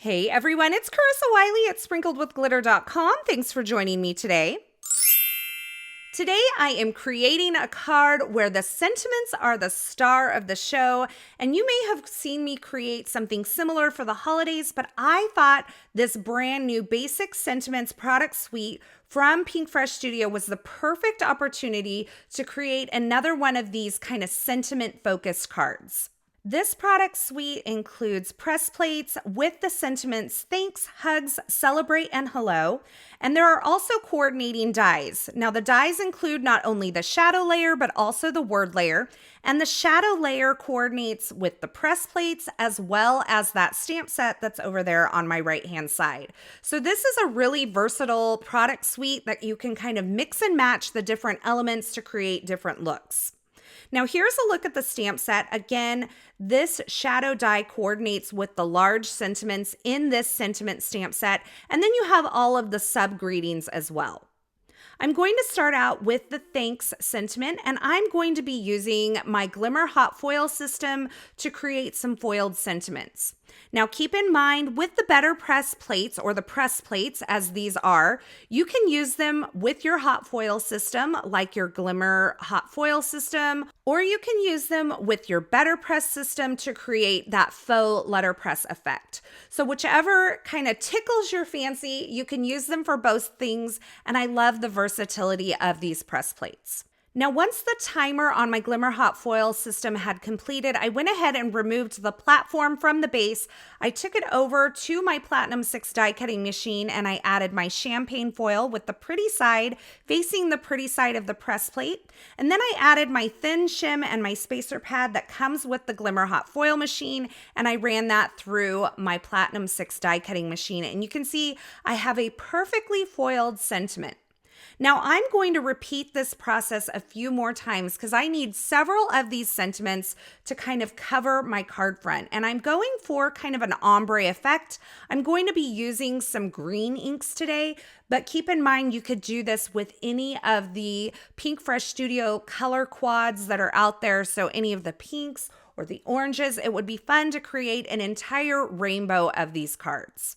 Hey everyone, it's Carissa Wiley at sprinkledwithglitter.com. Thanks for joining me today. Today I am creating a card where the sentiments are the star of the show, and you may have seen me create something similar for the holidays, but I thought this brand new Basic Sentiments product suite from Pinkfresh Studio was the perfect opportunity to create another one of these kind of sentiment-focused cards. This product suite includes press plates with the sentiments thanks, hugs, celebrate, and hello. And there are also coordinating dies. Now the dies include not only the shadow layer, but also the word layer. And the shadow layer coordinates with the press plates as well as that stamp set that's over there on my right-hand side. So this is a really versatile product suite that you can kind of mix and match the different elements to create different looks. Now here's a look at the stamp set. Again, this shadow die coordinates with the large sentiments in this sentiment stamp set, and then you have all of the sub greetings as well. I'm going to start out with the thanks sentiment, and I'm going to be using my Glimmer hot foil system to create some foiled sentiments. Now keep in mind with the better press plates, or the press plates as these are, you can use them with your hot foil system like your Glimmer hot foil system, or you can use them with your better press system to create that faux letterpress effect. So whichever kind of tickles your fancy, you can use them for both things, and I love the versatility of these press plates. Now, once the timer on my Glimmer hot foil system had completed, I went ahead and removed the platform from the base. I took it over to my Platinum 6 die cutting machine and I added my champagne foil with the pretty side facing the pretty side of the press plate. And then I added my thin shim and my spacer pad that comes with the Glimmer hot foil machine, and I ran that through my Platinum 6 die cutting machine. And you can see I have a perfectly foiled sentiment. Now I'm going to repeat this process a few more times because I need several of these sentiments to kind of cover my card front. And I'm going for kind of an ombre effect. I'm going to be using some green inks today, but keep in mind you could do this with any of the Pinkfresh Studio color quads that are out there. So any of the pinks or the oranges, it would be fun to create an entire rainbow of these cards.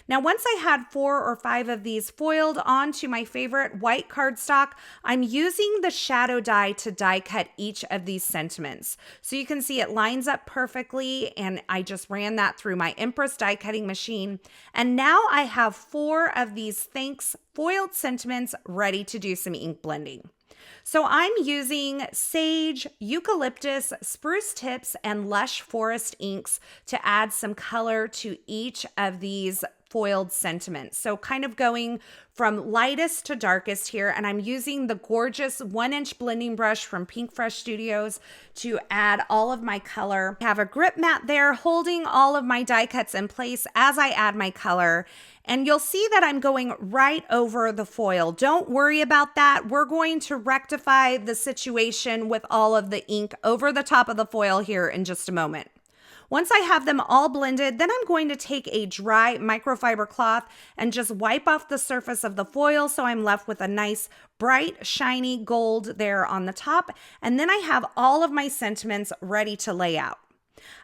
Now, once I had 4 or 5 of these foiled onto my favorite white cardstock, I'm using the shadow die to die cut each of these sentiments. So you can see it lines up perfectly, and I just ran that through my Empress die cutting machine. And now I have 4 of these thanks foiled sentiments ready to do some ink blending. So I'm using Sage, Eucalyptus, Spruce Tips, and Lush Forest inks to add some color to each of these foiled sentiments. So kind of going from lightest to darkest here, and I'm using the gorgeous 1-inch blending brush from Pinkfresh Studios to add all of my color. I have a grip mat there holding all of my die cuts in place as I add my color. And you'll see that I'm going right over the foil. Don't worry about that. We're going to rectify the situation with all of the ink over the top of the foil here in just a moment. Once I have them all blended, then I'm going to take a dry microfiber cloth and just wipe off the surface of the foil so I'm left with a nice bright shiny gold there on the top. And then I have all of my sentiments ready to lay out.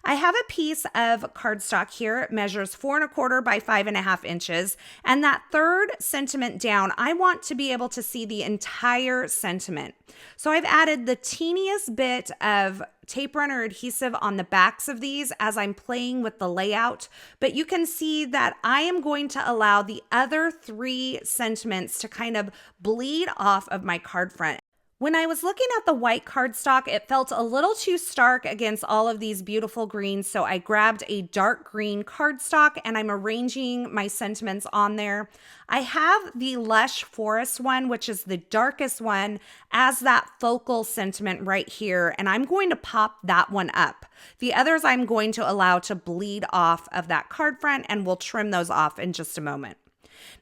I have a piece of cardstock here. It measures 4 1/4 by 5.5 inches. And that third sentiment down, I want to be able to see the entire sentiment. So I've added the teeniest bit of tape runner adhesive on the backs of these as I'm playing with the layout. But you can see that I am going to allow the other 3 sentiments to kind of bleed off of my card front. When I was looking at the white cardstock, it felt a little too stark against all of these beautiful greens, so I grabbed a dark green cardstock and I'm arranging my sentiments on there. I have the Lush Forest one, which is the darkest one, as that focal sentiment right here, and I'm going to pop that one up. The others I'm going to allow to bleed off of that card front, and we'll trim those off in just a moment.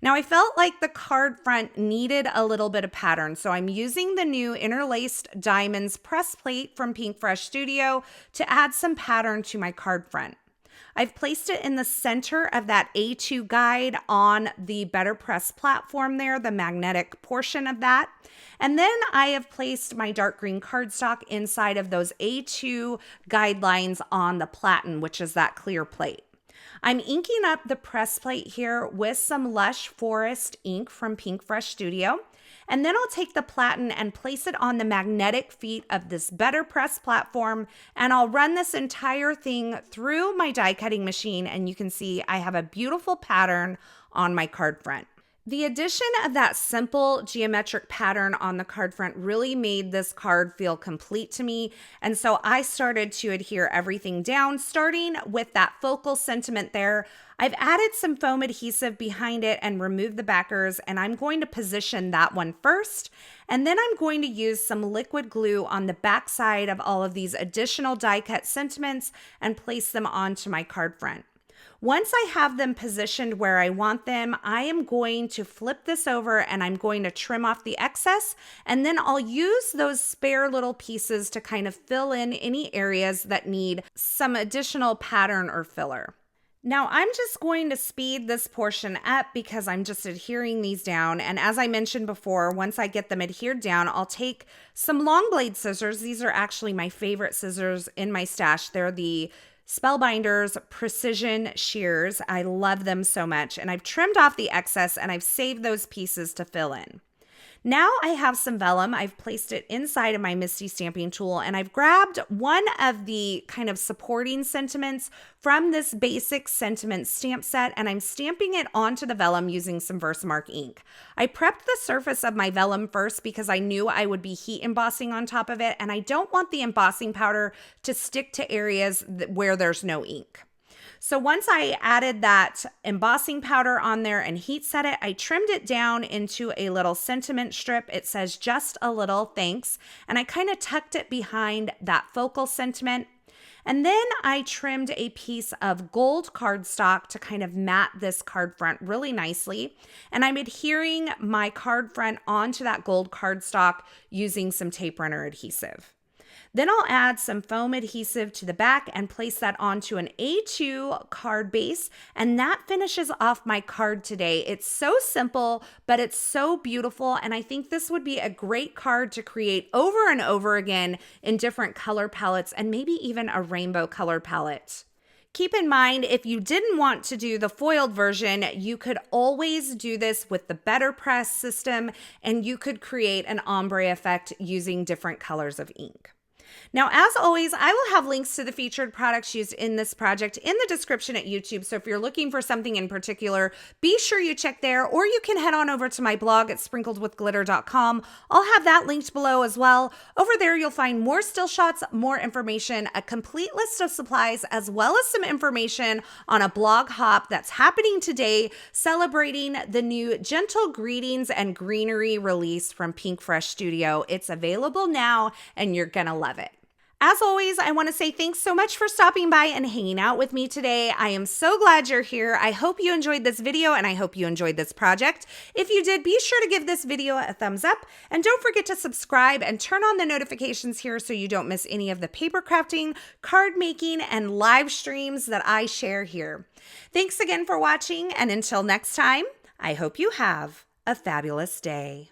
Now I felt like the card front needed a little bit of pattern, so I'm using the new Interlaced Diamonds press plate from Pinkfresh Studio to add some pattern to my card front. I've placed it in the center of that A2 guide on the Better Press platform there, the magnetic portion of that. And then I have placed my dark green cardstock inside of those A2 guidelines on the platen, which is that clear plate. I'm inking up the press plate here with some Lush Forest ink from Pinkfresh Studio. And then I'll take the platen and place it on the magnetic feet of this Better Press platform, and I'll run this entire thing through my die cutting machine, and you can see I have a beautiful pattern on my card front. The addition of that simple geometric pattern on the card front really made this card feel complete to me, and so I started to adhere everything down, starting with that focal sentiment there. I've added some foam adhesive behind it and removed the backers, and I'm going to position that one first, and then I'm going to use some liquid glue on the back side of all of these additional die cut sentiments and place them onto my card front. Once I have them positioned where I want them, I am going to flip this over and I'm going to trim off the excess, and then I'll use those spare little pieces to kind of fill in any areas that need some additional pattern or filler. Now I'm just going to speed this portion up because I'm just adhering these down. And as I mentioned before, once I get them adhered down, I'll take some long blade scissors. These are actually my favorite scissors in my stash. They're the Spellbinders Precision Shears. I love them so much. And I've trimmed off the excess and I've saved those pieces to fill in. Now I have some vellum. I've placed it inside of my Misty stamping tool, and I've grabbed one of the kind of supporting sentiments from this basic sentiment stamp set, and I'm stamping it onto the vellum using some Versamark ink. I prepped the surface of my vellum first because I knew I would be heat embossing on top of it, and I don't want the embossing powder to stick to areas where there's no ink. So once I added that embossing powder on there and heat set it, I trimmed it down into a little sentiment strip. It says just a little thanks. And I kind of tucked it behind that focal sentiment. And then I trimmed a piece of gold cardstock to kind of mat this card front really nicely. And I'm adhering my card front onto that gold cardstock using some tape runner adhesive. Then I'll add some foam adhesive to the back and place that onto an A2 card base, and that finishes off my card today. It's so simple, but it's so beautiful, and I think this would be a great card to create over and over again in different color palettes and maybe even a rainbow color palette. Keep in mind, if you didn't want to do the foiled version, you could always do this with the Better Press system, and you could create an ombre effect using different colors of ink. Now, as always, I will have links to the featured products used in this project in the description at YouTube. So if you're looking for something in particular, be sure you check there, or you can head on over to my blog at sprinkledwithglitter.com. I'll have that linked below as well. Over there, you'll find more still shots, more information, a complete list of supplies, as well as some information on a blog hop that's happening today, celebrating the new Gentle Greetings and Greenery release from Pinkfresh Studio. It's available now, and you're gonna love it. As always, I want to say thanks so much for stopping by and hanging out with me today. I am so glad you're here. I hope you enjoyed this video, and I hope you enjoyed this project. If you did, be sure to give this video a thumbs up, and don't forget to subscribe and turn on the notifications here so you don't miss any of the paper crafting, card making, and live streams that I share here. Thanks again for watching, and until next time, I hope you have a fabulous day.